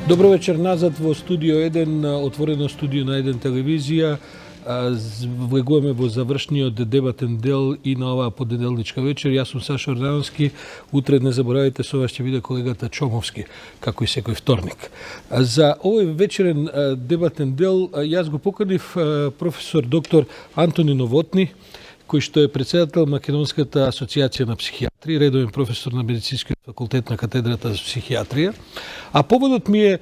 Добро вечер назад во студио 1, отворено студио на 1 телевизија. Влегуваме во завршниот дебатен дел и на оваа понеделничка вечер. Јас сум Саша Ордановски. Утре не заборавајте, со вас ќе биде колегата Чомовски, како и секој вторник. За овој вечерен дебатен дел јас го поканив професор доктор Антони Новотни, кој што е председател Македонската асоциација на психијатри, редовен професор на Медицинскиот факултет на катедрата за психијатрија. А поводот ми е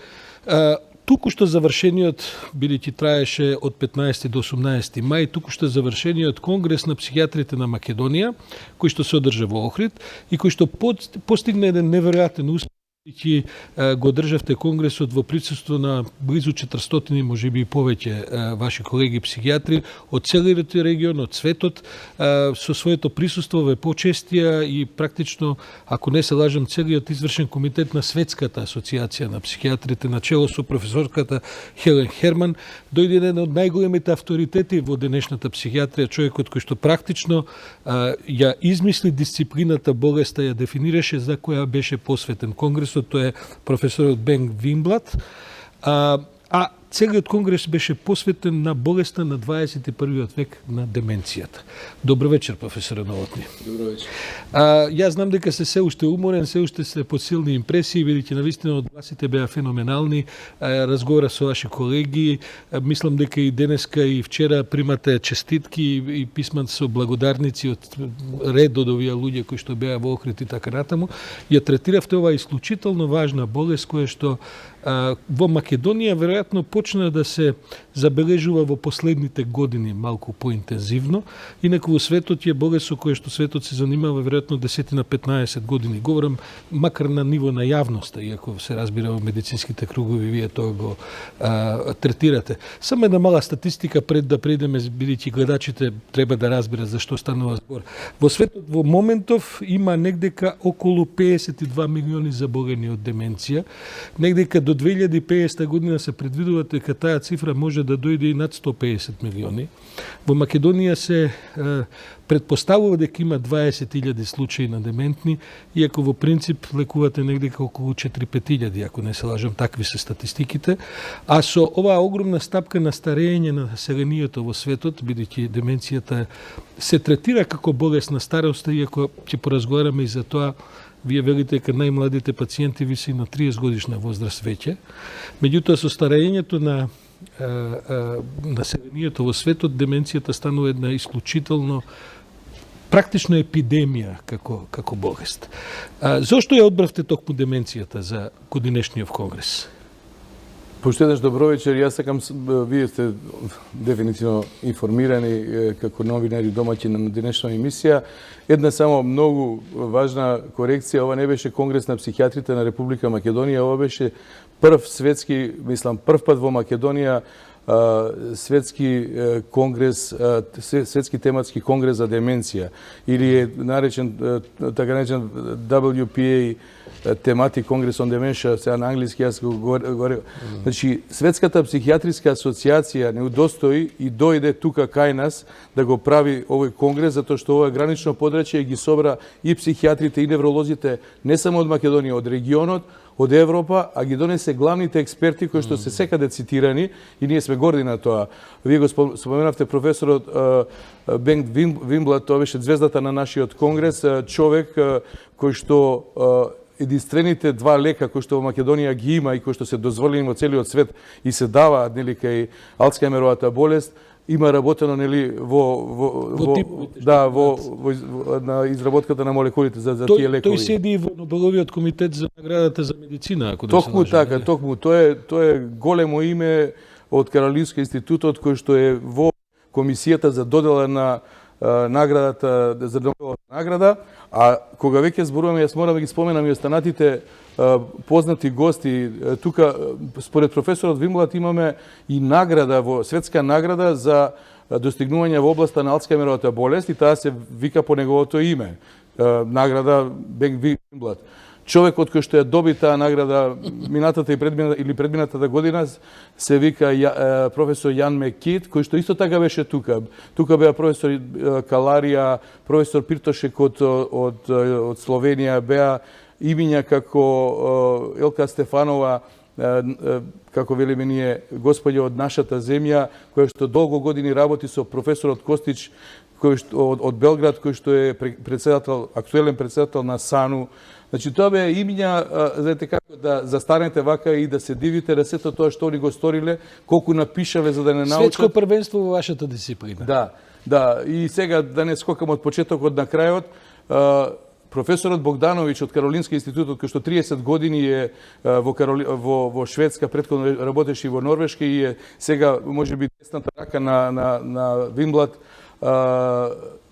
туку што завршениот, бидејќи траеше од 15 до 18 мај, туку што завршениот Конгрес на психијатрите на Македонија, кој што се одржа во Охрид и кој што постигна еден неверојатен успех, и го одржавте Конгресот во присуство на близу 400, можеби и повеќе ваши колеги психијатри од целиот регион, од светот, со своето присуство ве почестија и практично, ако не се лажам, целиот извршен комитет на Светската асоциација на психијатрите на чело со професорката Хелен Херман, дојде еден од најголемите авторитети во денешната психијатрија, човекот кој што практично ја измисли дисциплината болеста, ја дефинираше за која беше посветен Конгрес. Тоа е професорот Бенг Винблат, а целиот конгрес беше посветен на болеста на 21. век, на деменцијата. Добро вечер, професоре Новотни. Добро вечер. Јас знам дека се уште уморен, се уште сте под силни импресии, бидејќи навистина одгласите беа феноменални, разговора со ваши колеги, мислам дека и денеска и вчера примате честитки и писма со благодарници од ред од овие луѓе кои што беа во Охрид и така натаму. Ја третиравте оваа исклучително важна болест која што во Македонија веројатно почна да се забележува во последните години малку поинтензивно, инаку во светот е болест со која што светот се занимава веројатно 10 на 15 години. Говорам макар на ниво на јавноста, иако се разбира во медицинските кругови вие тоа го третирате. Само една мала статистика пред да преидеме, бидејќи гледачите треба да разберат за што станува збор. Во светот во моментов има негдека околу 52 милиони заболени од деменција, негдека до 2050 година се предвидува дека таа цифра може да дојде и над 150 милиони. Во Македонија се предпоставува дека има 20.000 случаи на дементни, иако во принцип лекувате негдека околу 4-5.000, ако не се лажам, такви се статистиките. А со оваа огромна стапка на старење на населението во светот, бидејќи деменцијата се третира како болест на староста, иако ќе поразговараме и за тоа. Вие велите дека најмладите пациенти ви се на 30 годишна возраст веќе. Меѓутоа, со старењето на населението во светот, деменцијата станува една исклучително практично епидемија како болест. Зошто ја одбравте токму деменцијата за годинешниот конгрес? Пошто еднаш добро вечер, јас сакам, вие сте дефинитивно информирани како новинари домаќини на денешна емисија. Една само многу важна корекција, ова не беше Конгрес на психијатрите на Република Македонија, ова беше прв светски, мислам, прв пат во Македонија светски конгрес, светски тематски конгрес за деменција, или е наречен, така наречен WPA тематик конгрес on dementia, сега на англиски јас го говорам. Значи, Светската психијатриска асоциација не удостои и дојде тука кај нас да го прави овој конгрес, затоа што ова гранично подрачје ги собра и психијатрите и невролозите не само од Македонија, од регионот, од Европа, а ги донесе главните експерти кои што се секаде цитирани и ние сме горди на тоа. Вие го споменавте професорот Бенг Винблат, тоа беше звездата на нашиот конгрес, човек кој што единствените два лека кои што во Македонија ги има и кои што се дозволени во целиот свет и се даваат, нели, кај Алцхајмеровата болест, има работено, нели, на изработката на молекулите за тие лекови. Тој седи во Нобеловиот комитет за наградата за медицина, ако не се лажам. Така, токму, тоа е големо име од Каролински институтот кој што е во комисијата за додела на наградата за Нобелова награда, а кога веќе зборуваме, јас морам да ги споменам и останатите познати гости. Тука, според професорот Винблат, имаме и награда, светска награда за достигнување во областа на Алцхајмеровата болест и таа се вика по неговото име. Награда Бенг Винблат. Човекот кој што ја доби таа награда минатата и предминатата година се вика професор Јан Мекит, кој што исто така беше тука. Тука беа професор Каларија, професор Пиртошек од Словенија, беа имиња како Елка Стефанова, како велиме ние, господја од нашата земја, која што долго години работи со професорот Костич, кој што од Белград, кој што е председател, актуелен председател на САНУ. Значи тоа беа имиња, знаете како да застанете вака и да се дивите на сето тоа што они го сториле, колку напишале за да не научат. Светско првенство во вашата дисциплина. Да, и сега да не скокам од почетокот на крајот, професорот Богдановиќ од Каролински институтот, кој што 30 години е во Шведска, претходно работеше и во Норвешка и е сега можеби десната рака на Винблад,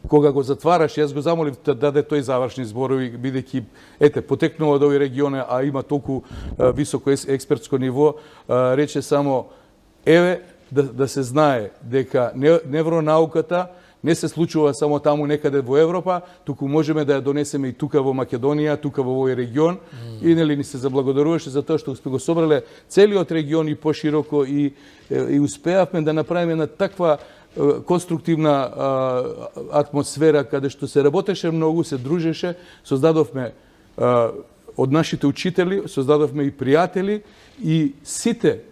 кога го затвараш, јас го замолив да даде тој завршни зборови, бидејќи потекнува од овој регион, а има толку високо експертско ниво, рече само да се знае дека невронауката не се случува само таму некаде во Европа, туку можеме да ја донесеме и тука во Македонија, тука во овој регион. И нели ни се заблагодаруваше за тоа што сме го собрале целиот регион и пошироко и успеавме да направиме на таква конструктивна атмосфера каде што се работеше многу, се дружеше, создадовме од нашите учители, создадовме и пријатели и сите,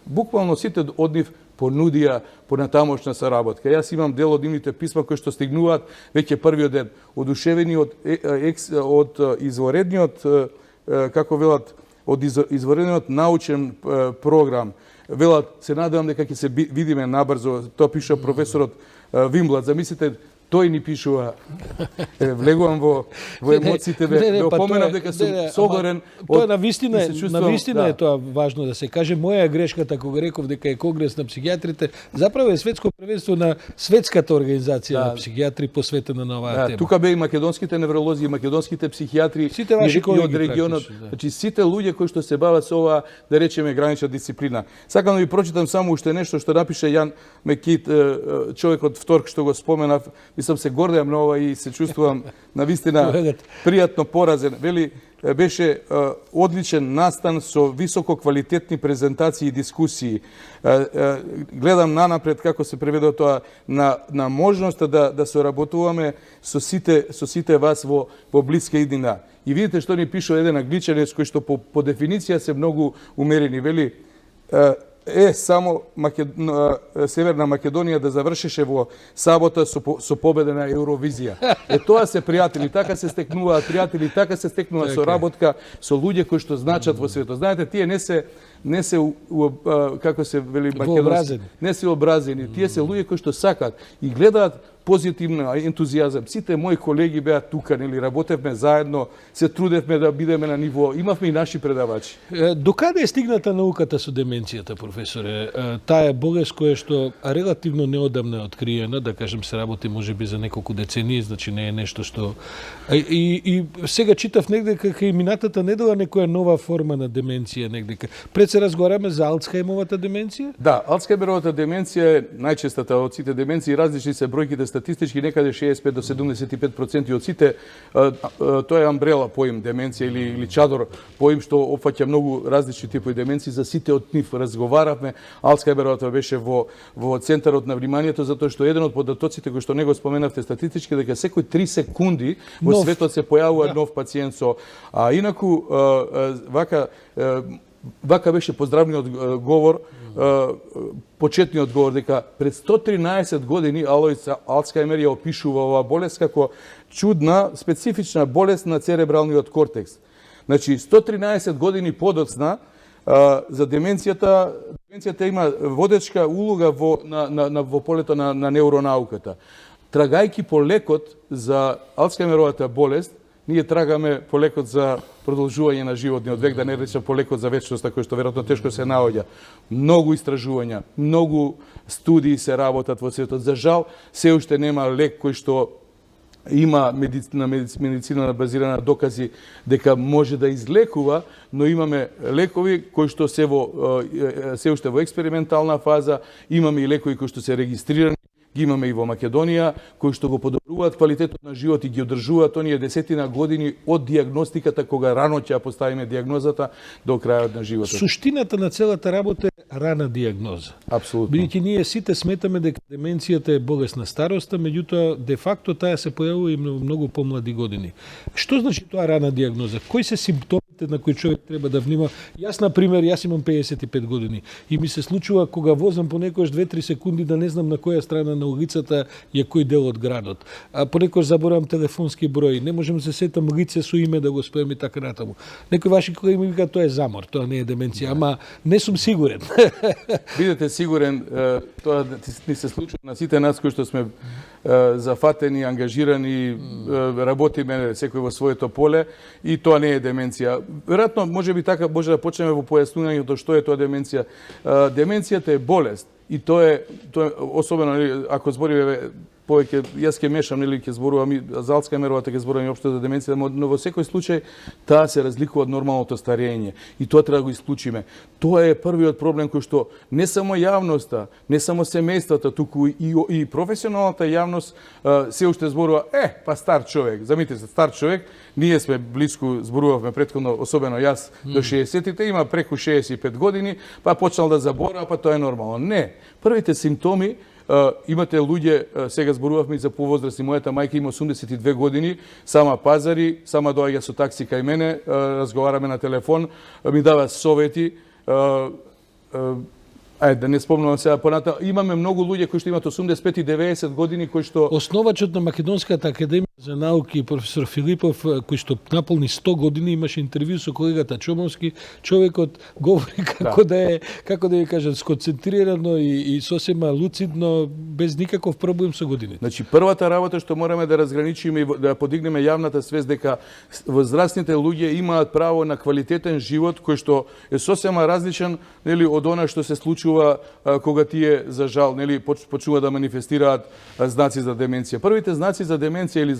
буквално сите од нив понудија понатамошна соработка. Јас имам дел од нивните писма кои што стигнуваат веќе првиот ден, одушевени од изворедниот, како велат, од изворедниот научен програм. Велат, се надевам дека ќе се видиме набрзо, тоа пиша професорот Винблад. Замислите, тој ни пишува, влегувам во емоциите, ве опоменав дека сум согорен. Тоа навистина е тоа важно да се каже. Моја грешката кога реков дека е конгрес на психијатрите, заправо е светско првенство на светската организација на психијатри посветена на оваа тема. Тука бе и македонските невролози, и македонските психијатри, сите ваши колеги од регионот, значи сите луѓе кои што се бават со оваа, да речеме, гранична дисциплина. Сакам да ви прочитам само уште нешто што напише Јан Мекит, човекот вторк што го споменав. Мислам се гордеам на ова и се чувствувам навистина пријатно поразен. Вели, беше одличен настан со високо квалитетни презентации и дискусии. Гледам нанапред како се преведе тоа на можноста да соработуваме со сите вас во блиска иднина. И видите што ни пишува еден англичанец кој што по дефиниција се многу умерени. Вели, само Северна Македонија да завршеше во сабота со победа на Евровизија. Тоа се пријатели, така се стекнуваат пријатели, така се стекнува соработка со луѓе кои што значат во светот. Знаете, тие не се како се вели македонски, не се образени. Тие се луѓе кои што сакаат и гледаат позитивно ентузијазам. Сите мои колеги беа тука, нели, работевме заедно, се трудевме да бидеме на ниво. Имавме и наши предавачи. Докаде е стигната науката со деменцијата, професоре? Таа е болест која што релативно неодамна е откриена, да кажем, се работи можеби за неколку децении, значи не е нешто што и сега читав негде дека и минатата недела некоја нова форма на деменција негде. Пред се разговараме за Алцхајмовата деменција? Да, Алцхајмеровата деменција е најчестата од сите деменции, различни се бројките статистички, некаде 65 до 75% од сите. Тоа е амбрела поим деменција или чадор поим што опфаќа многу различни типови деменции. За сите од нив разговаравме. Алцхајмеровата беше во центарот на вниманието, затоа што еден од податоците кој што не го споменавте статистички, дека секој 3 секунди во светот се појавува нов пациент со. А инаку вака беше поздравниот говор, почетниот говор, дека пред 113 години Алојс Алцхајмер ја опишува оваа болест како чудна, специфична болест на церебралниот кортекс. Значи, 113 години подоцна за деменцијата има водечка улога во полето на невронауката. Трагајки по лекот за Алцхајмеровата болест, ние трагаме по лекот за продолжување на животниот век, да не речам по лекот за вечноста, кој што веројатно тешко се наоѓа. Многу истражувања, многу студии се работат во светот. За жал, се уште нема лек кој што има медицина базирана докази дека може да излекува, но имаме лекови кои што се уште во експериментална фаза, имаме и лекови кои што се регистрирани, ги имаме и во Македонија, кои што го подобруваат квалитетот на живот и ги одржуваат оние десетина години од диагностиката, кога рано ќе ја поставиме диагнозата до крајот на животот. Суштината на целата работа е рана диагноза. Апсолутно. Бидејќи ние сите сметаме дека деменцијата е болест на староста, меѓутоа де факто таа се појавува и многу помлади години. Што значи тоа рана диагноза? Кои се симптомите на кои човек треба да внима? Јас на пример, јас имам 55 години и ми се случува кога возам понекогаш 2-3 секунди да не знам на која страна на улицата е кој дел од градот. А понекогаш заборавам телефонски број, не можам да се сетам лице со име да го споем и така натаму. Некои ваши колеги ми викаат тоа е замор, тоа не е деменција, ама не сум сигурен. Бидете сигурен, тоа ни се случува на сите нас кои што сме зафатени, ангажирани, работиме секој во своето поле и тоа не е деменција. Веројатно, можеби така може да почнеме во појаснувањето што е тоа деменција. Деменцијата е болест и тоа е особено ако збориме повеќе, јас ќе мешам, нели ќе зборувам и за Алцхајмеровата, ќе зборувам и општо за деменција, но во секој случај таа се разликува од нормалното старење и тоа треба да го исклучиме. Тоа е првиот проблем кој што не само јавноста, не само семејствата, туку и професионалната јавност се уште зборува, па стар човек. Замислете се, стар човек, ние сме блиску, зборувавме претходно, особено јас до 60-тите, има преку 65 години, па почнал да заборава, па тоа е нормално. Не, првите симптоми имате луѓе, сега зборувавме и за повозрастни, мојата мајка има 82 години, сама пазари, сама доаѓа со такси кај мене, разговараме на телефон, ми дава совети, да не спомнувам сега понатаму, имаме многу луѓе кои што имаат 85 и 90 години кои што Основачот на Македонската академија за науки, професор Филипов, кој што наполни 100 години, имаше интервју со колегата Чомовски, човекот говори како да ви кажам, сконцентрирано и сосема луцидно, без никаков проблем со годините. Значи, првата работа што мораме да разграничиме и да подигнеме јавната свест дека возрастните луѓе имаат право на квалитетен живот кој што е сосема различен, нели, од она што се случува кога тие за жал, нели, почнуваат да манифестираат знаци за деменција. Првите знаци за деменција или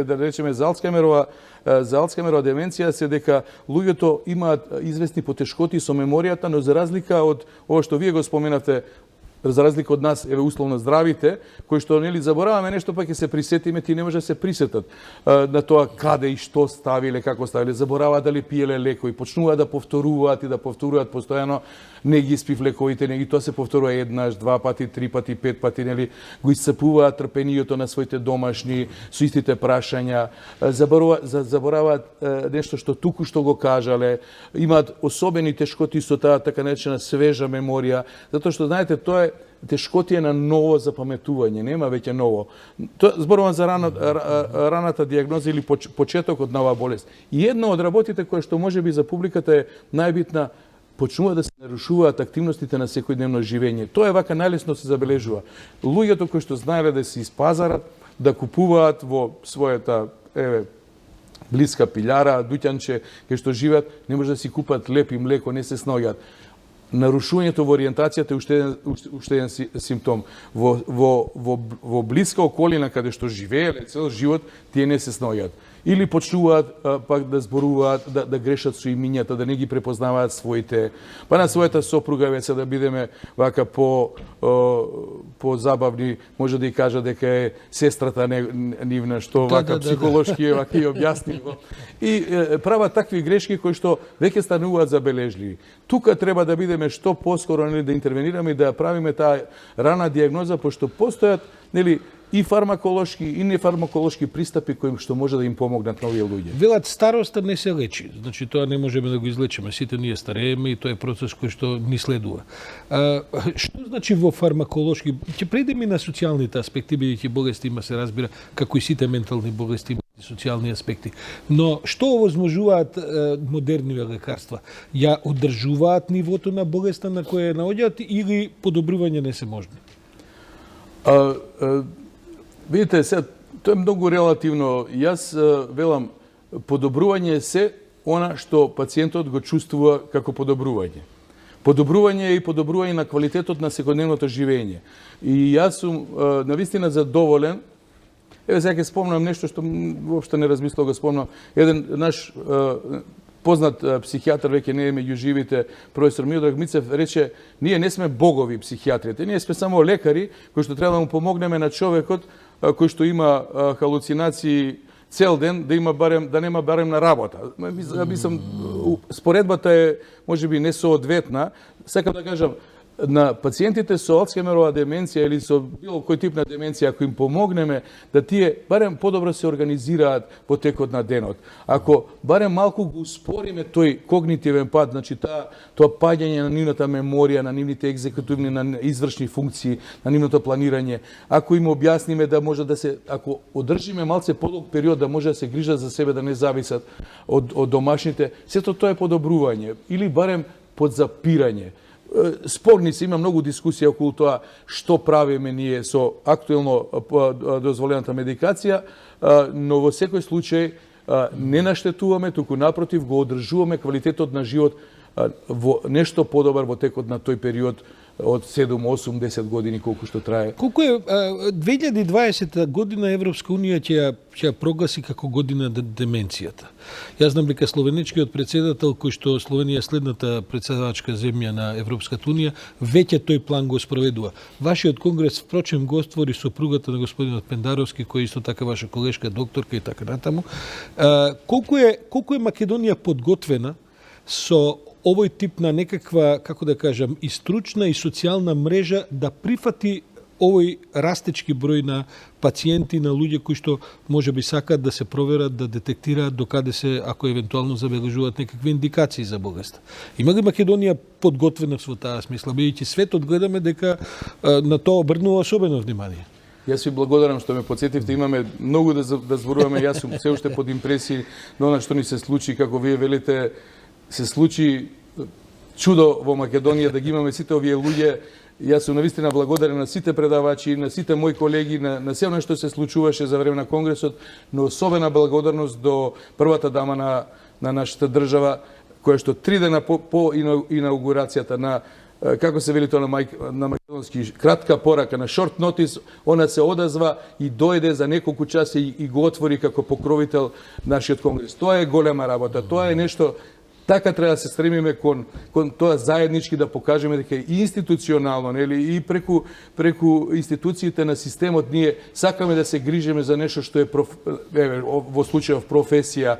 да речеме за Алцхајмерова деменција се дека луѓето имаат известни потешкоти со меморијата, но за разлика од ова што вие го споменавте, за разлика од нас, условно здравите, кои што нели забораваме нешто, па ќе се присетиме, ти не може да се присетат на тоа каде и што ставиле, како ставиле, забораваат дали пиеле лекови, почнуваат да повторуваат постојано, не ги спив лековите, не ги тоа се повторува еднаш, 2 пати, 3 пати, 5 пати, нели, го исцрпуваат трпението на своите домашни со истите прашања, забораваат нешто што туку што го кажале, имаат особени тешкоти со таа така наречена свежа меморија, затоа што знаете тоа е тешкотија на ново запаметување, нема веќе ново. Зборувам за раната диагноза или почетокот на оваа болест. И една од работите која што можеби за публиката е најбитна, почнува да се нарушуваат активностите на секојдневно живење. Тоа е вака најлесно се забележува. Луѓето кои што знаеле да се испазарат, да купуваат во својата блиска пилјара, дуќанче, кај што живеат, не може да си купат леп и млеко, не се сноѓаат. Нарушувањето во ориентацијата е уште еден симптом. Во блиска околина каде што живееле цел живот, тие не се сноѓаат. Или почнуваат пак да зборуваат, да грешат со имињата, да не ги препознаваат своите, па на својата сопруга веќе да бидеме вака по забавни, може да и кажа дека е сестрата нивна, што вака психолошки вака и објаснило. И прават такви грешки кои што веќе стануваат забележливи. Тука треба да бидеме што поскоро, нели, да интервенираме и да правиме таа рана диагноза, пошто постојат, нели, и фармаколошки и нефармаколошки пристапи кои што може да им помогнат на овие луѓе. Велат староста не се лечи, значи тоа не можеме да го излечиме, сите ние старееме и тоа е процес кој што ни следува. Што значи во фармаколошки? Ќе преидеме на социјалните аспекти, бидејќи болести има се разбира, како и сите ментални болести имаат и социјални аспекти. Но што овозможуваат модерниве лекарства? Ја одржуваат нивото на болеста на која ја наоѓаат или подобрување не се можни? Видите, сега, тоа е многу релативно. Јас велам, подобрување се она што пациентот го чувствува како подобрување. Подобрување е и подобрување на квалитетот на секојдневното живење. И јас сум навистина задоволен. Еве сега ќе спомнам нешто што воопшто не размислував, го спомнам. Еден наш познат психијатар, веќе не е меѓу живите, професор Миодраг Мицев рече, ние не сме богови психијатрите, ние сме само лекари кои што треба да му помогнеме на човекот кој што има халуцинации цел ден, да нема барем на работа. Мислам, споредбата е можеби не соодветна. Сакам да кажам, на пациентите со Алцхаймерова деменција или со било кој тип на деменција, ако им помогнеме да тие барем подобро се организираат во текот на денот. Ако барем малку го успориме тој когнитивен пат, значи тоа паѓање на нивната меморија, на нивните екзекутивни, на извршни функции, на нивното планирање, ако им објасниме да може да се, ако одржиме малце подолг период да може да се грижат за себе, да не зависат од домашните, сето тоа е подобрување или барем подзапирање. Спорни се, има многу дискусија околу тоа што правиме ние со актуелно дозволената медикација, но во секој случај не наштетуваме, туку напротив го одржуваме квалитетот на живот во нешто подобар во текот на тој период од 7, 8, 10 години колку што трае. Колку е 2020 година Европска унија ќе ја прогласи како година деменцијата. Јас знам дека словенечкиот претседател, кој што Словенија следната претседавачка земја на Европската унија, веќе тој план го спроведува. Вашиот конгрес впрочем го отвори сопругата на господинот Пендаровски, кој исто така ваша колешка докторка и така натаму. Колку е Македонија подготвена со овој тип на некаква, како да кажам, и стручна и социјална мрежа да прифати овој растечки број на пациенти, на луѓе кои што можеби сакаат да се проверат, да детектираат докаде се, ако евентуално забележуваат некакви индикации за болест. Има ли Македонија подготвена во таа смисла, бидејќи светот гледаме дека на тоа обрнува особено внимание? Јас ви благодарам што ме подсетивте, имаме многу да зборуваме, јас сум се уште под импресии на она што ни се случи, како вие велите, се случи чудо во Македонија да ги имаме сите овие луѓе. Јас сум навистина благодарен на сите предавачи, на сите мои колеги, на се оно што се случуваше за време на конгресот, но особена благодарност до првата дама на нашата држава, која што 3 дена по инаугурацијата на, како се вели тоа на македонски, кратка порака, на short notice, она се одазва и дојде за неколку часи и го отвори како покровител нашиот конгрес. Тоа е голема работа, тоа е нешто. Така треба да се стремиме кон тоа заеднички да покажеме дека и институционално, нели, и преку институциите на системот ние сакаме да се грижиме за нешто што е во случајов професија,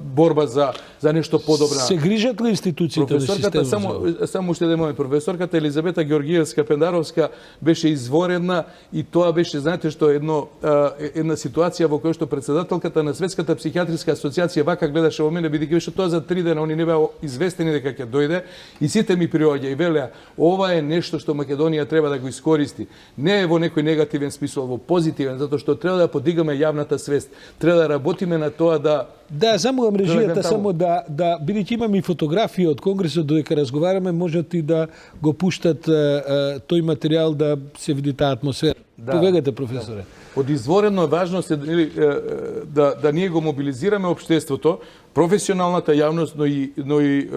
борба за нешто подобро. Се грижат ли институциите на системот? Само уште еден момент. Професорката Елизабета Георгиевска Пендаровска беше изворена и тоа беше, знаете што, една ситуација во која што претседателката на Светската психијатриска асоциација вака гледаше во мене, бидејќи беше тоа за 3 дена, они не беа известени дека ќе дојде и сите ми приоѓа и велеа, ова е нешто што Македонија треба да го искористи. Не е во некој негативен смисол, во позитивен, затоа што треба да подигаме јавната свест. Треба да работиме на тоа да замолам режијата само да бидејќи имаме и фотографии од конгресот, додека разговараме, можат и да го пуштат тој материјал да се види таа атмосфера. Повелете, професоре. Од изворена важност е да ние го мобилизираме општеството, професионалната јавност, но и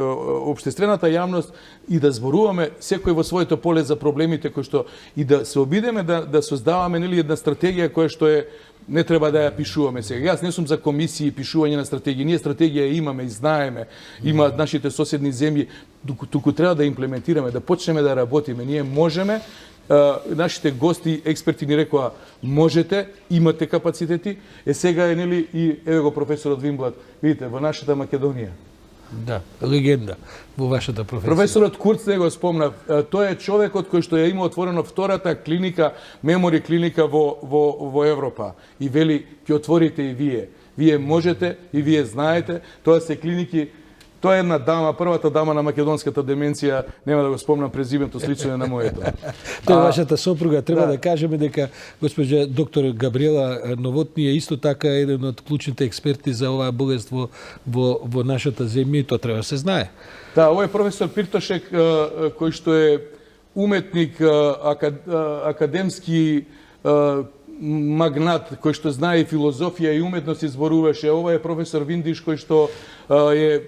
општествената јавност и да зборуваме секој во своето поле за проблемите кои што и да се обидеме да создаваме една стратегија која што е не треба да ја пишуваме сега. Јас не сум за комисии пишување на стратегија. Ние стратегија имаме и знаеме. Имаат нашите соседни земји, туку треба да имплементираме, да почнеме да работиме. Ние можеме. Нашите гости, експерти ни рекоа, можете, имате капацитети. Сега е, нели, и еве го професорот Винблад, видите, во нашата Македонија. Да, легенда во вашата професија. Професорот Курц не го спомнав. Тој е човекот кој што ја има отворено втората клиника, мемори клиника во Европа. И вели, ќе отворите и вие. Вие можете и вие знаете. Тоа се клиники. Тоа е една дама, првата дама на македонската деменција, нема да го спомнам презимето, слично е на моето. Тоа е вашата сопруга. Треба да кажеме дека госпоѓа доктор Габриела Новотни е исто така еден од клучните експерти за оваа болест во нашата земја и тоа треба да се знае. Да, овој професор Пиртошек, кој што е уметник, академски магнат, кој што знае филозофија и уметност, изборуваше. Ова е професор Виндиш, кој што е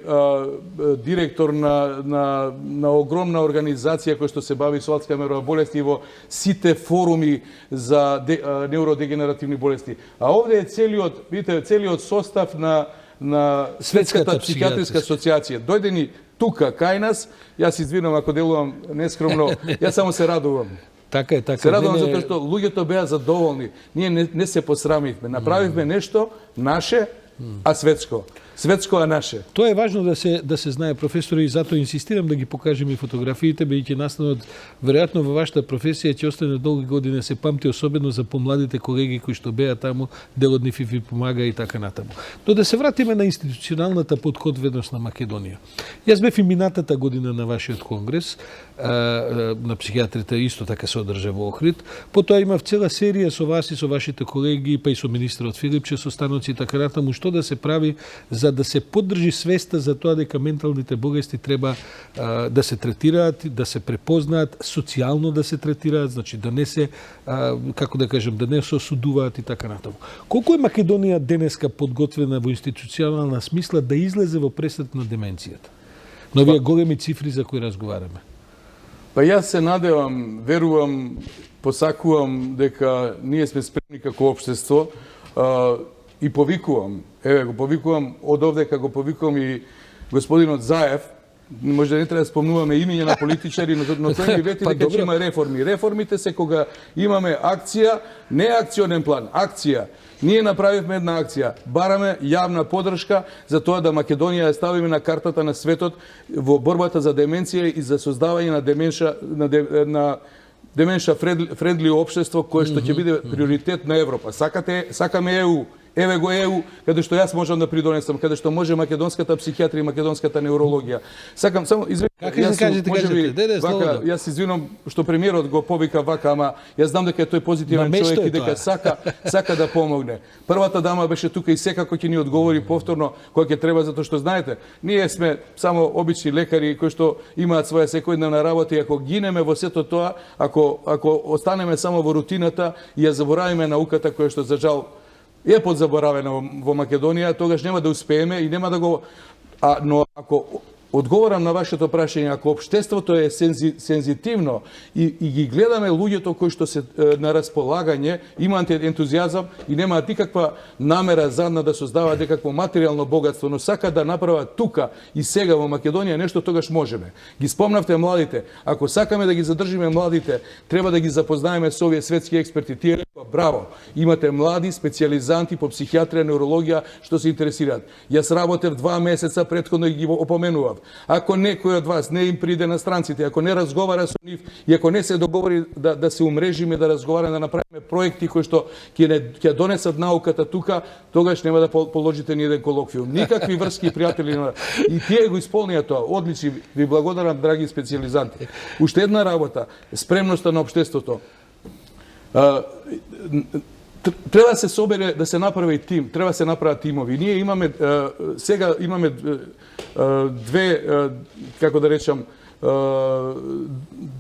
директор на огромна организација која што се бави со Алцхаймерова болест и во сите форуми за неуродегенеративни болести. А овде е целиот состав на Светската психијатрска асоциација. Дојде ни тука кај нас, јас извинувам ако делувам нескромно, јас само се радувам. Така е, така. Се радувам затоа што луѓето беа задоволни. Ние не се посрамивме. Направивме нешто наше, а светско. Светско, а наше. Тоа е важно да се знае, професори, и затоа инсистирам да ги покажеме фотографиите, бидејќи настанот веројатно во вашата професија ќе остане долги години се памти, особено за помладите колеги кои што беа таму, дел од нив ви помага и така натаму. Но да се вратиме на институционалната подготвеност на Македонија. Јас бев и минатата година на вашиот конгрес на психијатрите, исто така се одржа во Охрид. Потоа имав цела серија со вас и со вашите колеги, па и со министерот Филипче, со станоци и така натаму, што да се прави за да се поддржи свеста за тоа дека менталните болести треба да се третираат, да се препознаат, социјално да се третираат, значи да не се, како да кажем, да не се осудуваат и така натаму. Колку е Македонија денеска подготвена во институционална смисла да излезе во пресет на деменцијата? Но овие големи цифри за кои разговараме. Па јас се надевам, верувам, посакувам дека ние сме спремни како општество и повикувам, го повикувам од овде, како повикувам и господинот Заев, може да не треба да спомнуваме имиња на политичари, но тој ми вети дека ќе има реформи. Реформите се кога имаме акција, не акционен план, акција. Ние направивме една акција, бараме јавна подршка за тоа да Македонија ја ставиме на картата на светот во борбата за деменција и за создавање на деменша френдли општество кое што ќе биде приоритет на Европа. Сакаме ЕУ. Еве го ЕУ, каде што јас можам да придонесам, каде што може македонската психијатрија и македонската неврологија. Сакам само јас извинувам што премиерот го повика вака, ама јас знам дека е тој позитивен човек и дека сака да помогне. Првата дама беше тука и секако ќе ни одговори повторно кога ќе треба, затоа што знаете, ние сме само обични лекари кои што имаат своја секојдневна работа и ако гинеме во сето тоа, ако останеме само во рутината и ја заборавиме науката која што за жал е подзаборавена во Македонија, тогаш нема да успееме и нема да го... но ако одговорам на вашето прашање, ако општеството е сензитивно и ги гледаме луѓето кои што се на располагање, имаат ентузијазам и немаат никаква намера задна да создаваат некакво материјално богатство, но сака да направат тука и сега во Македонија нешто, тогаш можеме. Ги спомнавте младите. Ако сакаме да ги задржиме младите, треба да ги запознаеме со овие светски експерти. Тие рекоа, браво, имате млади специјализанти по психијатрија, неврологија што се интересираат. Јас работев 2 месеца претходно и ги опоменував. Ако некој од вас не им приде на странците, ако не разговара со нив и ако не се договори да се умрежиме, да разговараме, да направиме проекти кои што ќе донесат науката тука, тогаш нема да положите ни еден колоквиум. Никакви врски пријатели нема. И тие го исполнија тоа. Одлични. Ви благодарам, драги специјализанти. Уште една работа, спремноста на општеството. Треба да се собере, да се направи тим, треба да се направат тимови. Ние имаме, сега имаме две, како да речам,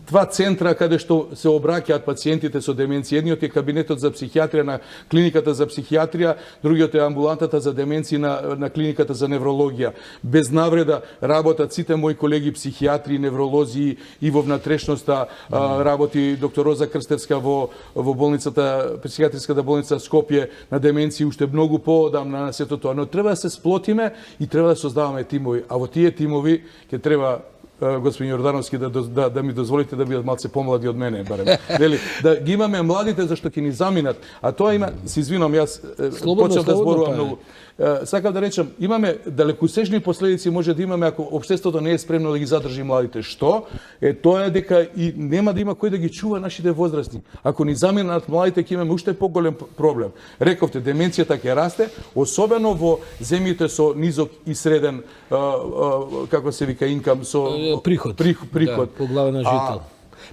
два центра каде што се обраќаат пациентите со деменција. Едниот е кабинетот за психијатрија на клиниката за психијатрија, другиот е амбулантата за деменција на клиниката за неврологија. Без навреда работат сите мои колеги психијатри, невролози и во внатрешноста работи доктор Роза Крстевска во болницата, психијатриската болница Скопје на деменција, уште многу поодамна на сето тоа. Но треба да се сплотиме и треба да создаваме тимови. А во тие тимови ќе треба господин Јордановски да ми дозволите да бидат малце помлади од мене барем. Дели да ги имаме младите зашто ќе ни заминат, а тоа има, се извинувам, јас почнав да зборувам многу. Сакам да речам, имаме далекосежни последици може да имаме ако општеството не е спремно да ги задржи младите. Што? Тоа е дека и нема да има кој да ги чува нашите возрастни. Ако ни заминат младите ќе имаме уште поголем проблем. Рековте, деменцијата ќе расте, особено во земјите со низок и среден како се вика инкам со приход да, по глава на жител.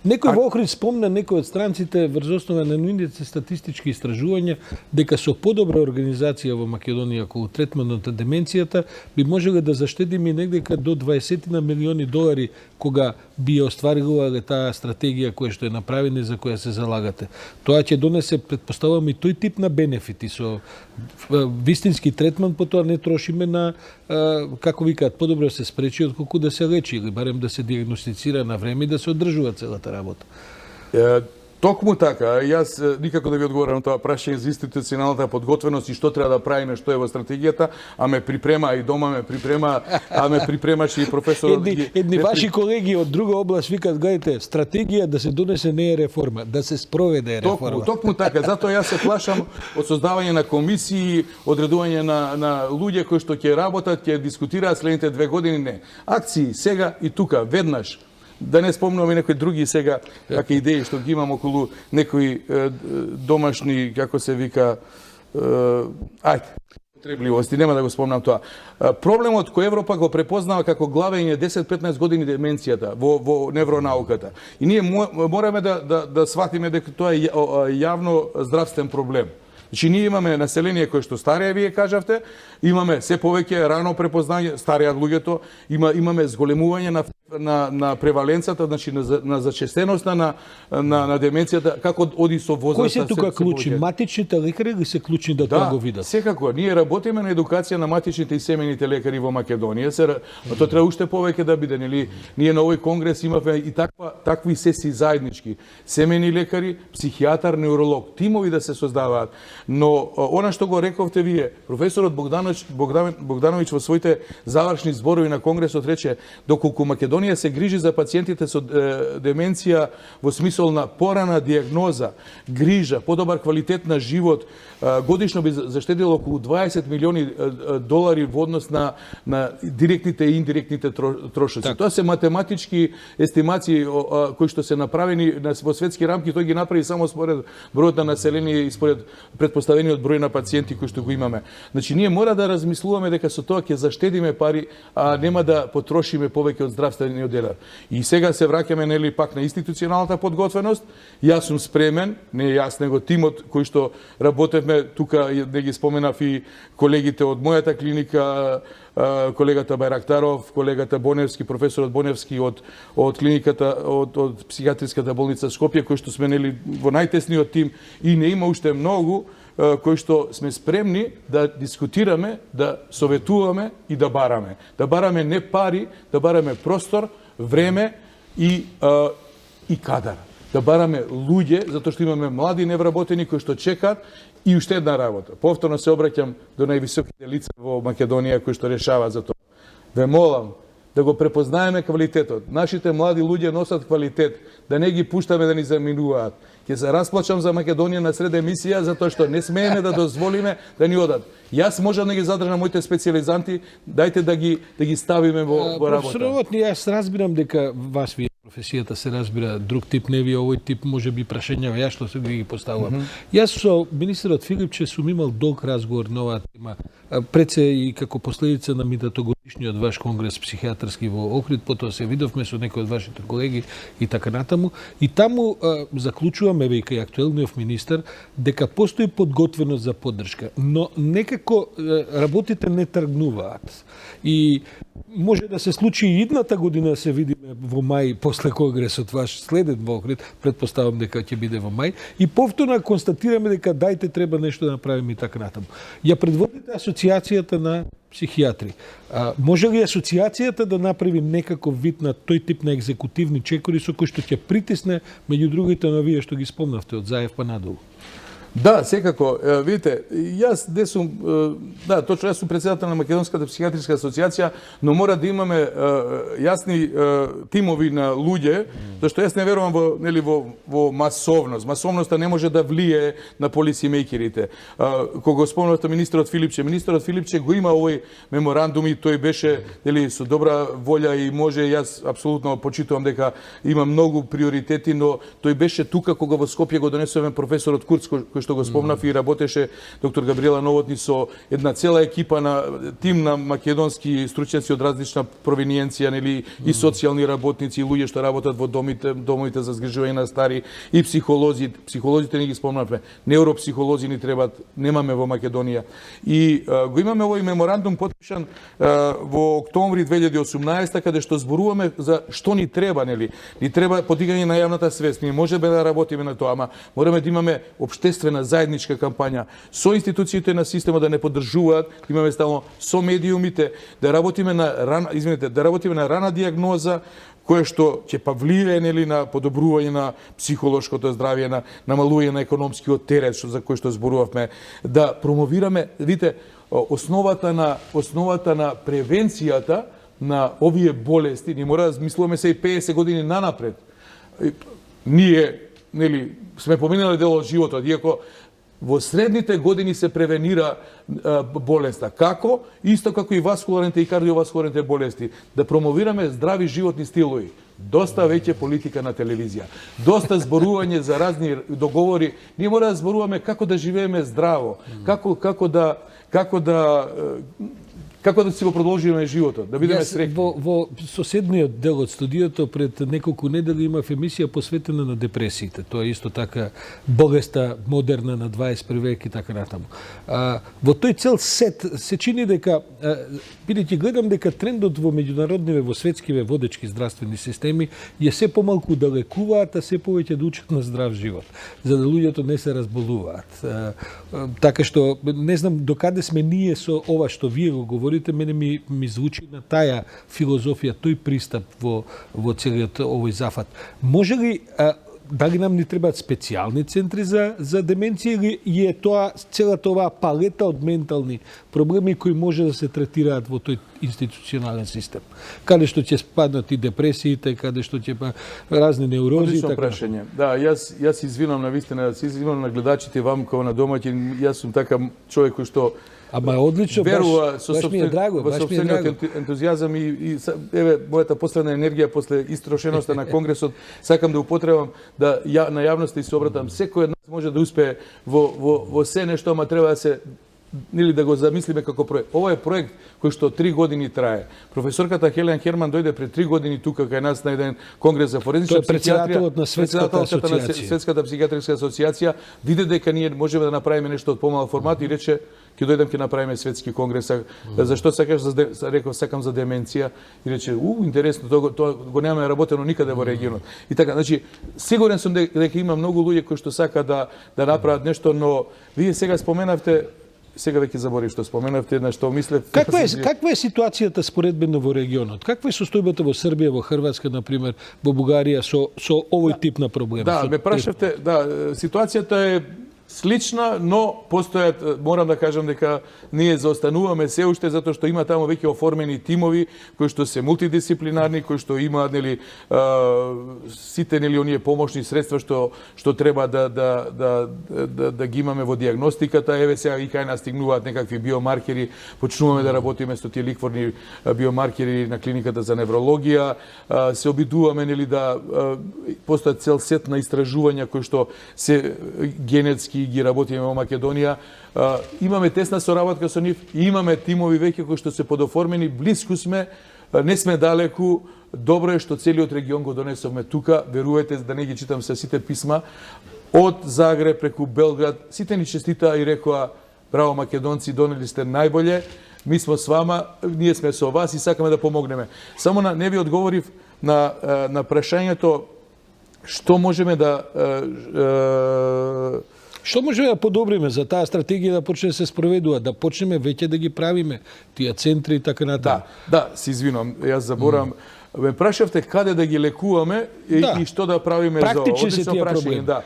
Некој во Охрид спомна некој од странците врз основа на нуините статистички истражувања дека со подобра организација во Македонија околу третманот на деменцијата би можеле да заштедиме негдека до 20 милиони долари кога би остварила таа стратегија која што е направена и за која се залагате. Тоа ќе донесе, претпоставувам, и тој тип на бенефити со вистински третман, потоа не трошиме на, како викаат, подобро се спречи отколку да се лечи или барем да се диагностицира на време и да се одржува целата работа. Токму така, јас никако да ви одговорам на тоа прашање за институционалната подготвеност и што треба да правиме, што е во стратегијата, а ме припрема и дома ме припрема, а ме припремаше и професорот. Едни ваши колеги од друга област викаат, гледате, стратегија да се донесе не е реформа, да се спроведе реформа. Токму така, затоа јас се плашам од создавање на комисии, одредување на луѓе кои што ќе работат, ќе дискутираат следните 2 години, не. Акции сега и тука, веднаш. Да не спомнуваме некои други сега какви идеи што ги имам околу некои домашни, како се вика, потребливости, нема да го спомнам тоа. Проблемот кој Европа го препознава како главен е 10-15 години деменцијата во невронауката. И ние мораме да сватиме дека тоа е јавно здравствен проблем. Значи, ние имаме население кое што старее, вие кажавте, имаме се повеќе рано препознање, стареат луѓето, имаме зголемување на преваленцата, значи на зачестеноста на деменцијата, како оди со возраста. Кои се тука клучни? Матичните лекари или се клучни да тоа го видат? Секако. Ние работиме на едукација на матичните и семените лекари во Македонија. Тоа треба уште повеќе да биде, нели? Ние на овој конгрес имавме и такви сесии заеднички. Семени лекари, психијатар, невролог, тимови да се создаваат. Но она што го рековте вие, професорот Богдановиќ во своите завршни зборови на конгресот рече, доколку Македонија се грижи за пациентите со деменција во смисол на порана диагноза, грижа, подобар квалитет на живот, годишно би заштедило околу 20 милиони долари во однос на директните и индиректните трошоци. Тоа се математички естимации кои што се направени во светски рамки, тој ги направи само според бројот на население и според предпоставениот број на пациенти кои што го имаме. Значи ние мора да размислуваме дека со тоа ќе заштедиме пари, а нема да потрошиме повеќе од здравствениот дел. И сега се враќаме нели пак на институционалната подготвеност. Јас сум спремен, не јас него тимот кој што работевме тука, не ги споменав и колегите од мојата клиника, колегата Байрактаров, колегата Боневски, професорот Боневски од клиниката, од психијатриската болница Скопје, кои што сме нели во најтесниот тим, и не има уште многу кои што сме спремни да дискутираме, да советуваме и да бараме. Да бараме не пари, да бараме простор, време и кадар. Да бараме луѓе, затоа што имаме млади невработени кои што чекаат. И уште една работа. Повторно се обраќам до највисоките лица во Македонија кои што решаваат за тоа. Ве молам да го препознаеме квалитетот. Нашите млади луѓе носат квалитет, да не ги пуштаме да ни заминуваат. Ќе се расплачам за Македонија на сред емисија затоа што не смееме да дозволиме да ни одат. Јас можам да ги задржам моите специализанти, дајте да ги ставиме во работа. Професорот, јас разбирам дека вас вие професијата се разбира друг тип, не ви овој тип можеби прашањава јас што се ги поставувам. Јас со министерот Филипче сум имал долг разговор на оваа тема, пред се и како последица на минатогодишниот ваш конгрес психијатарски во Охрид, потоа се видовме со некои од вашите колеги и така натаму. И таму заклучуваме, веќе актуелниот министер, дека постои подготвеност за поддршка, но некако работите не тргнуваат. И може да се случи и идната година да се видиме во мај после конгресот ваш следен во Охрид, предпоставам дека ќе биде во мај, и повторно констатираме дека дајте треба нешто да направиме и така натаму. Ја предводите асоциацијата на психијатри. Може ли асоциацијата да направи некаков вид на тој тип на екзекутивни чекори со кој што ќе притисне меѓу другите на вие што ги спомнавте од Заев па надолу? Да, секако. Видите, јас не сум, да, точно јас сум председател на Македонската психијатриска асоциација, но мора да имаме јасни тимови на луѓе, зашто јас не верувам во масовност. Масовноста не може да влие на полисимејкерите. Кога спомнавте министерот Филипче го има овој меморандум и тој беше со добра волја и може, јас апсолутно почитувам дека има многу приоритети, но тој беше тука кога во Скопје го донесовме професорот Курц, кој што го спомнав, и работеше доктор Габриела Новотни со една цела екипа на тим на македонски стручњаци од различна провиниенција, нели, и социјални работници, и луѓе што работат во домовите за згрижување на стари, и психолози. Психолозите не ги спомнавме. Невропсихолози ни требат, немаме во Македонија. И го имаме овој меморандум потпишан во октомври 2018, каде што зборуваме за што ни треба, нели? Ни треба подигање на јавната свест. Ние можеме да работиме на тоа, ама мораме да имаме општествена една заедничка кампања со институциите на системот да не поддржуваат, имаме стално со медиумите, да работиме на рана диагноза, кое што ќе влијае нели на подобрување на психолошкото здравје, на намалување на економскиот терет за кој што зборувавме, да промовираме, видите, основата на превенцијата на овие болести, ние мора да мислуваме се и 50 години нанапред. Ние, нели, сме поминали дел од животот, иако во средните години се превенира болеста. Како? Исто како и васкуларните и кардиоваскуларните болести. Да промовираме здрави животни стилови. Доста веќе политика на телевизија. Доста зборување за разни договори. Ние мора да зборуваме како да живееме здраво. Како да си го продолжиме животот, да бидеме среќни. Во соседниот дел од студиото пред неколку недели имав емисија посветена на депресиите. Тоа е исто така болеста модерна на 21 век и така натаму. Во тој цел сет се чини дека, бидејќи гледам дека трендот во меѓународниве, во светскиве водечки здравствени системи е се помалку да лекуваат, а се повеќе да учат на здрав живот, за да луѓето не се разболуваат. Така што не знам докаде сме ние со ова што вие го говорите, мене ми звучи на таа филозофија, тој пристап во целиот овој зафат. Може ли, дали нам ни требаат специјални центри за деменција или е тоа целата оваа палета од ментални проблеми кои може да се третираат во тој институционален систем? Каде што ќе спаднат и депресиите, каде што ќе разни неурози и така. Прашање. Да, јас извинам на вистина, се извинам на гледачите, вам како на домаќин, јас сум така човек кој што Ама одлично, верува баш ми е драго, баш ми е драго. Ентузијазам и еве мојата последна енергија после истрошеноста на конгресот, сакам да употребам да на јавноста и се обратам. Секој од нас може да успее во се нешто, ама треба да се или да го замислиме како проект. Ова е проект кој што 3 години трае. Професорката Хелен Херман дојде пред 3 години тука кај нас на еден конгрес за форензична психијатрија. Тој е председателот на Светската психијатричка асоциација, виде дека ние можеме да направиме нешто од помал формат и рече ќе дојдам ќе направиме светски конгрес. Зашто сакаш реков сакам за деменција и рече интересно, тоа го немаме работено никаде во регионот. И така, значи сигурен сум дека има многу луѓе кои што сакаат да направат нешто, но вие сега споменавте, сега веќе заборив што споменавте, на што мислев. Каква е ситуацијата споредбено во регионот? Каква е состојбата во Србија, во Хрватска, на пример, во Бугарија со овој тип на проблем? Да, ме прашавте, да, ситуацијата е слична, но постојат, морам да кажам дека ние заостануваме се уште затоа што има таму веќе оформени тимови кои што се мултидисциплинарни, кои што имаат нели сите нели оние помошни средства што треба да ги имаме во диагностиката. Еве сега и кај нас стигнуваат некакви биомаркери, почнуваме да работиме со тие ликворни биомаркери на клиниката за неврологија, се обидуваме нели да постојат цел сет на истражувања кои што се генетски ги работиме во Македонија. Имаме тесна соработка со нив и имаме тимови веќе кои што се подоформени, блиску сме, не сме далеку. Добро е што целиот регион го донесовме тука, верувате да не ги читам се сите писма од Загреб преку Белград, сите ни честитаа и рекоа браво македонци, донели сте најболje. Ми сме с вама, ние сме со вас и сакаме да помогнеме. Само не ви одговорив на прашањето што можеме Што можеме да подобриме за таа стратегија да почне да се спроведува, да почнеме веќе да ги правиме тие центри и така натаму? Да, се извинувам, јас заборам. Ме прашавте каде да ги лекуваме и што да правиме за ова. Практични се тие проблеми. Да.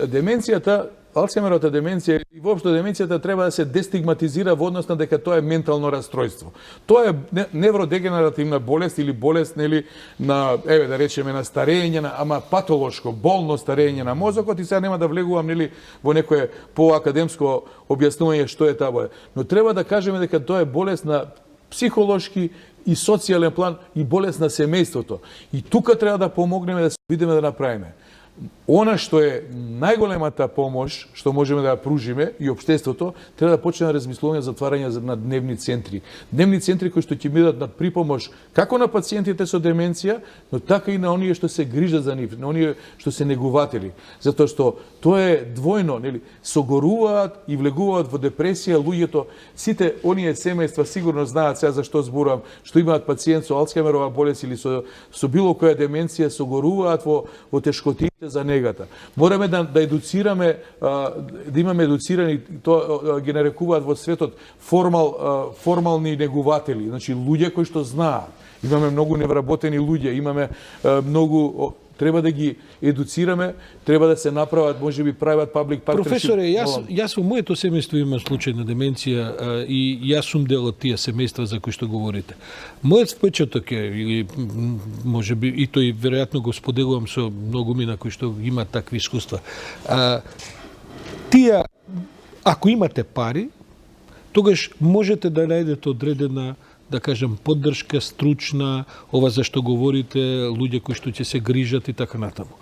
Деменцијата, Алцхаймеровата деменција и воопшто деменцијата треба да се дестигматизира во однос на дека тоа е ментално расстройство. Тоа е невродегенеративна болест или болест нели на еве да речеме на старење, ама патолошко, болно старење на мозокот, и сега нема да влегувам нели во некое поакадемско објаснување што е таа болест. Но треба да кажеме дека тоа е болест на психолошки и социјален план и болест на семејството. И тука треба да помогнеме да се видиме да направиме. Она што е најголемата помош што можеме да ја пружиме и општеството, треба да почне да размислуваме за отварање на дневни центри. Дневни центри кои што ќе бидат на припомош како на пациентите со деменција, но така и на оние што се грижат за нив, на оние што се негуватели. Затоа што тоа е двојно, нели, согоруваат и влегуваат во депресија луѓето. Сите оние семејства сигурно знаат сега за што зборувам, што имаат пациент со Алцхаймерова болест или со било која деменција, согоруваат во тешкотиите за негата. Мораме да едуцираме, да имаме едуцирани, тоа ги нарекуваат во светот формални негуватели, значи луѓе кои што знаат. Имаме многу невработени луѓе, имаме многу, треба да ги едуцираме, треба да се направат, можеби прават паблик партнершип. Професоре, јас во моето семејство имам случај на деменција и јас сум дел од тие семејства за кои што говорите. Мојот впечаток е, или можеби и тој веројатно го споделувам со многу мина кои што имаат такви искуства. Тие, ако имате пари, тогаш можете да најдете одредена, да кажем, поддршка стручна, ова за што говорите, луѓе кои што ќе се грижат и така натаму.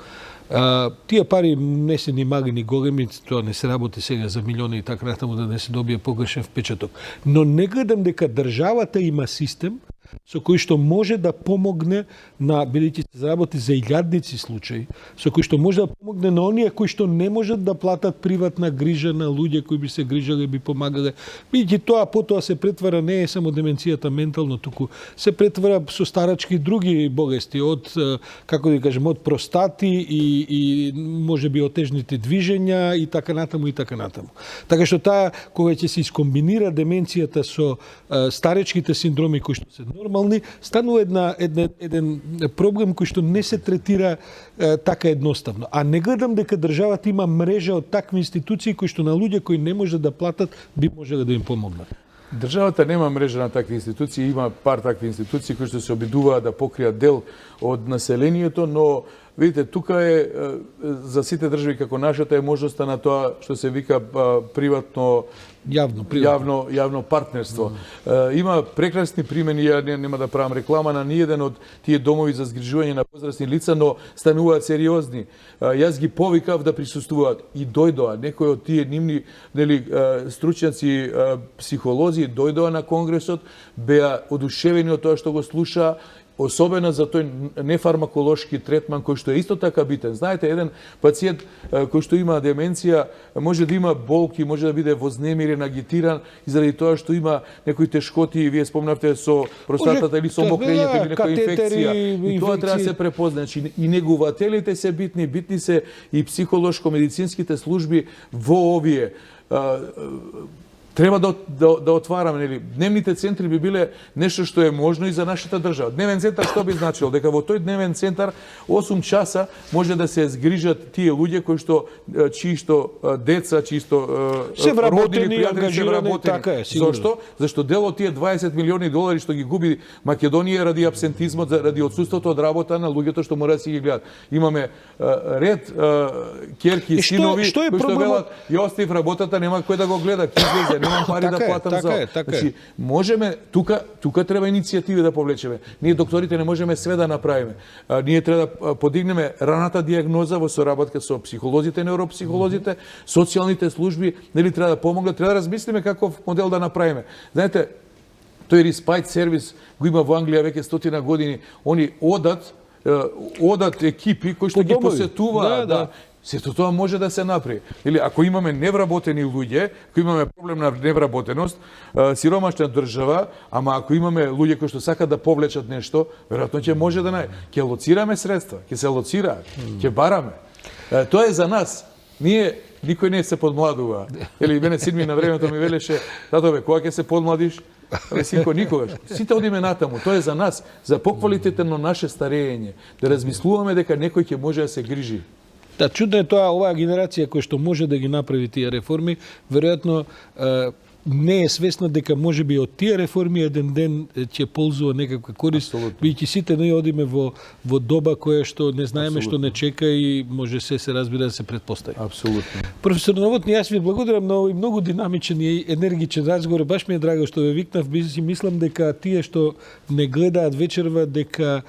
Тие пари не се ни мали ни големи, тоа не се работи сега за милиони и така натаму да не се добие погрешен впечаток. Но не гледам дека државата има систем со кој што може да помогне на, бидејќи се заработи за илјадници случаи, со кој што може да помогне на оние кои што не можат да платат приватна грижа на луѓе кои би се грижале, би помагале, бидејќи тоа потоа се претвара не е само деменцијата ментално, туку се претвара со старачки други болести, од, како да кажем, од простати и можеби отежните движења и така натаму и така натаму. Така што таа, кога ќе се искомбинира деменцијата со старечките синдроми кои што се нормални, станува еден проблем кој што не се третира така едноставно. А не гледам дека државата има мрежа од такви институции кои што на луѓе кои не можат да платат би можеле да им помогнат. Државата нема мрежа на такви институции, има пар такви институции кои што се обидуваат да покријат дел од населението, но видите, тука е за сите држави како нашата е можноста на тоа што се вика приватно јавно партнерство. Има прекрасни примени, ја нема да правам реклама на ниеден од тие домови за згрижување на возрастни лица, но стануваат сериозни. Јас ги повикав да присуствуваат и дојдоа. Некои од тие нивни стручњаци, психолози дојдоа на конгресот, беа одушевени од тоа што го слушаа, особено за тој нефармаколошки третман кој што е исто така битен. Знаете, еден пациент кој што има деменција може да има болки, може да биде вознемирен, агитиран и заради тоа што има некои тешкоти, вие спомнавте со простатата или со мокрењето или некоја инфекција. И тоа треба да се препозна. Значи и негувателите се битни се и психолошко-медицинските служби во овие треба да отвараме, нели? Дневните центри би биле нешто што е можно и за нашата држава. Дневен центар што би значило? Дека во тој дневен центар 8 часа може да се згрижат тие луѓе кои што чии што деца, чии што родини, пријатели се вработени. Така е, зашто? Зашто дел од тие 20 милиони долари што ги губи Македонија ради абсентизмот, ради отсуството од работа на луѓето што мора да си ги гледат. Имаме ред ќерки и синови кои што велат ја оставив работата, нема кој да го гледа, немам пари да платам за. Значи, можеме тука треба иницијативи да повлечеме. Ние докторите не можеме све да направиме. Ние треба да подигнеме раната дијагноза во соработка со психолозите, невропсихолозите, социјалните служби, нели треба да помогнат, треба да размислиме каков модел да направиме. Знаете, тој респайт сервис го има во Англија веќе 100 години. Они одат екипи кои што ги посетуваат, сето тоа може да се направи. Или ако имаме невработени луѓе, ако имаме проблем на невработеност, сиромашна држава, ама ако имаме луѓе кои што сакаат да повлечат нешто, веројатно ќе може да ќе лоцираме средства, ќе се лоцираат, ќе бараме. Тоа е за нас. Ние никој не се подмладува. Или мене син ми на времето ми велеше: татове, кога ќе се подмладиш? Синко, никогаш. Сите одиме натаму. Тоа е за нас, за поквалитетно наше старење, да размислуваме дека некој ќе може да се грижи. Да, чудно е тоа, оваа генерација која што може да ги направи тие реформи, веројатно не е свесна дека можеби од тие реформи еден ден ќе ползува некаква корист, бидејќи сите ние одиме во доба која што не знаеме што не чека и може се разбира да се претпостави. Апсолутно. Професор Новотни, јас ви благодарам многу и многу динамичен и енергичен разговор. Баш ми е драго што ве викнав, мислам дека тие што не гледаат вечерва дека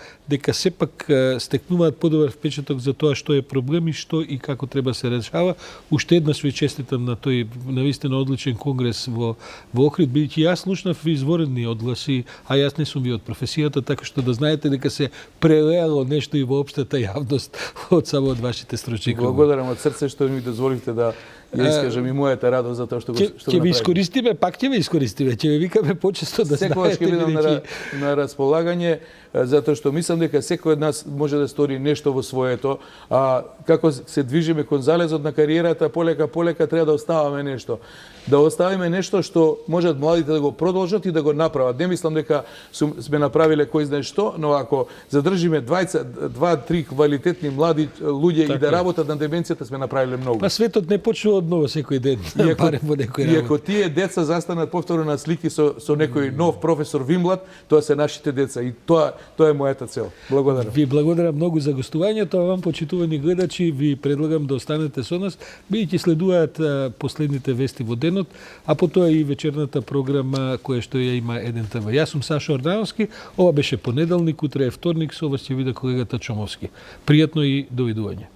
сепак стекнуваат подобар впечаток за тоа што е проблем и што и како треба се решава. Уште еднаш ви честитам на тој навистина одличен конгрес во Охрид, бидејќи јас слушнав изворедни одгласи, а јас не сум ви од професијата, така што да знаете дека се прелеало нешто и во општата јавност од само од вашите стручни. Благодарам од срце што ми дозволивте да ја искажам и мојата радост за тоа што го Ќе ви искористиме, пак ќе ви искористиме, ќе ви викаме почесто да секогаш ќе знаете. бидам на располагање, затоа што мислам дека секој од нас може да стори нешто во своето, а како се движиме кон залезот на кариерата, полека треба да оставаме нешто. Да оставиме нешто што можат младите да го продолжат и да го направат. Не мислам дека сме направиле кој знае што, но ако задржиме 2-3 квалитетни млади луѓе и да работат на деменцијата, сме направиле многу. Па светот не почнува од ново секој ден, барем во некој работа. И ако тие деца застанат повторно на слики со некој нов професор Вимблад, тоа се нашите деца и тоа е мојата цел. Благодарам. Ви благодарам многу за гостувањето, а вам, почитувани гледачи, ви предлагам да останете со нас, бидејќи следуваат последните вести во денот, а потоа и вечерната програма која што ја има Еден ТВ. Јас сум Сашо Ордановски, ова беше понеделник, утре е вторник, со вас ќе биде колегата Чомовски. Пријатно и довидување.